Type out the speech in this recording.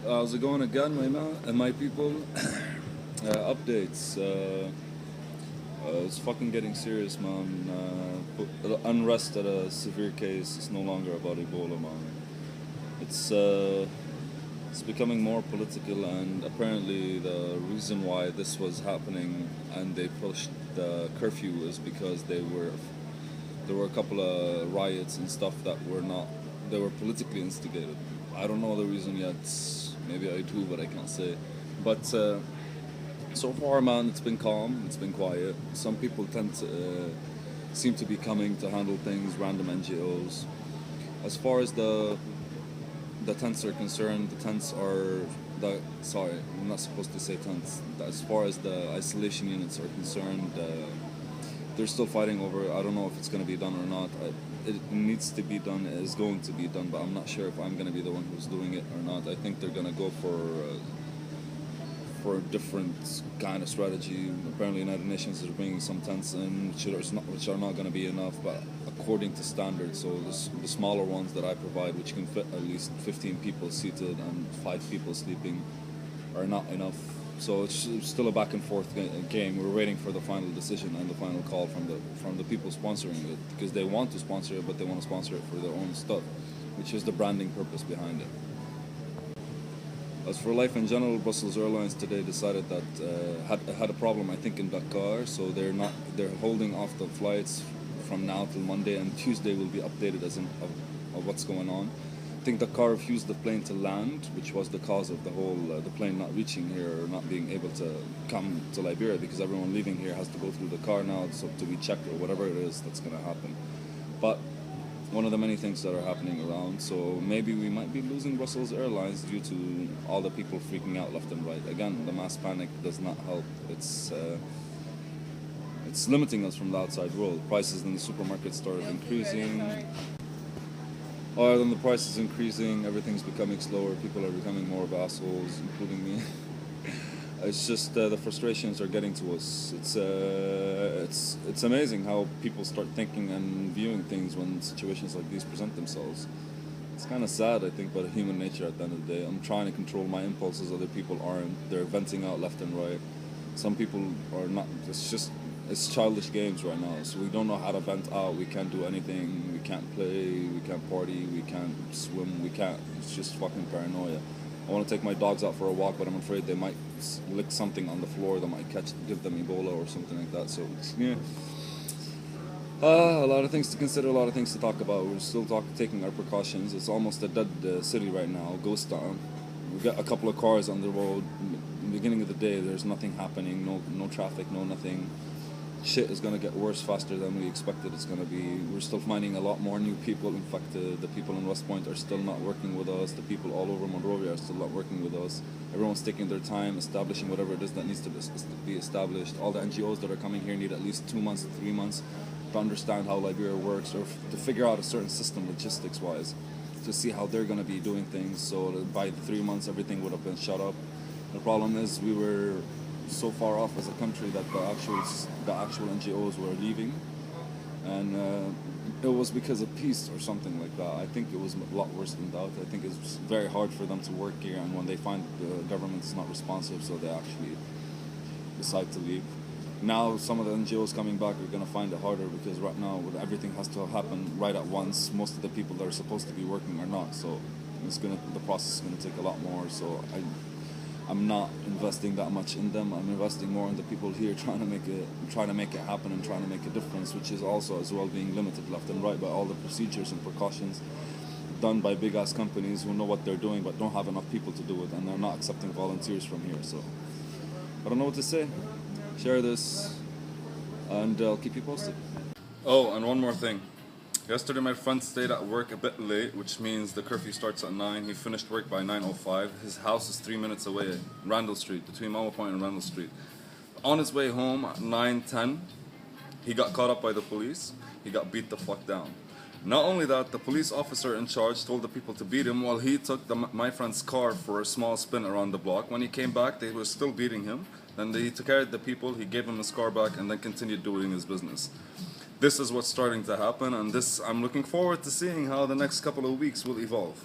How's it going again, my people? Updates. It's fucking getting serious, man. Unrest at a severe case is no longer about Ebola, man. It's uh, it's becoming more political, and apparently the reason why this was happening and they pushed the curfew is because there were a couple of riots and stuff that were not they were politically instigated. I don't know the reason yet. Maybe I do, but I can't say. But so far, man, it's been calm. It's been quiet. Some people tend to seem to be coming to handle things. Random NGOs. As far as the tents are concerned, the tents are the sorry, I'm not supposed to say tents. As far as the isolation units are concerned, they're still fighting over. I don't know if it's going to be done or not. It needs to be done. It is going to be done, but I'm not sure if I'm going to be the one who's doing it or not. I think they're going to go for a different kind of strategy. Apparently, United Nations is bringing some tents in, which are not going to be enough, but according to standards. So the smaller ones that I provide, which can fit at least 15 people seated and 5 people sleeping, are not enough. So it's still a back and forth game. We're waiting for the final decision and the final call from the people sponsoring it, because they want to sponsor it, but they want to sponsor it for their own stuff, which is the branding purpose behind it. As for life in general, Brussels Airlines today decided that had a problem, I think, in Dakar, so they're holding off the flights from now till Monday, and Tuesday will be updated of what's going on. I think Dakar refused the plane to land, which was the cause of the whole the plane not reaching here or not being able to come to Liberia, because everyone leaving here has to go through Dakar now, so to be checked or whatever it is that's going to happen. But one of the many things that are happening around. So maybe we might be losing Brussels Airlines due to all the people freaking out left and right. Again, the mass panic does not help. It's limiting us from the outside world. Prices in the supermarket started increasing. Other than the prices increasing, everything's becoming slower. People are becoming more of assholes, including me. It's just the frustrations are getting to us. It's amazing how people start thinking and viewing things when situations like these present themselves. It's kind of sad, I think, but human nature at the end of the day. I'm trying to control my impulses, other people aren't. They're venting out left and right. Some people are not. It's childish games right now, so we don't know how to vent out. We can't do anything. We can't play. We can't party. We can't swim. We can't. It's just fucking paranoia. I want to take my dogs out for a walk, but I'm afraid they might lick something on the floor that might give them Ebola or something like that. So, yeah. A lot of things to consider, a lot of things to talk about. We're still taking our precautions. It's almost a dead city right now, ghost town. We've got a couple of cars on the road. In the beginning of the day, there's nothing happening, no traffic, no nothing. Shit is going to get worse faster than we expected it's going to be. We're still finding a lot more new people. In fact, the people in West Point are still not working with us. The people all over Monrovia are still not working with us. Everyone's taking their time establishing whatever it is that needs to be established. All the NGOs that are coming here need at least 2 months, 3 months to understand how Liberia works, or to figure out a certain system logistics-wise, to see how they're going to be doing things. So that by the 3 months, everything would have been shut up. The problem is we were so far off as a country that the actual NGOs were leaving, and it was because of peace or something like that. I think it was a lot worse than that. I think it's very hard for them to work here, and when they find the government is not responsive, so they actually decide to leave. Now some of the NGOs coming back are going to find it harder, because right now everything has to happen right at once. Most of the people that are supposed to be working are not, so the process is going to take a lot more. So I'm not investing that much in them. I'm investing more in the people here, trying to make it happen and trying to make a difference, which is also as well being limited left and right by all the procedures and precautions done by big ass companies who know what they're doing but don't have enough people to do it, and they're not accepting volunteers from here. So I don't know what to say. Share this, and I'll keep you posted. Oh, and one more thing. Yesterday my friend stayed at work a bit late, which means the curfew starts at 9. He finished work by 9:05. His house is 3 minutes away, Randall Street, between Mama Point and Randall Street. On his way home at 9:10, he got caught up by the police. He got beat the fuck down. Not only that, the police officer in charge told the people to beat him while he took my friend's car for a small spin around the block. When he came back, they were still beating him. Then he took care of the people, he gave him his car back, and then continued doing his business. This is what's starting to happen, and I'm looking forward to seeing how the next couple of weeks will evolve.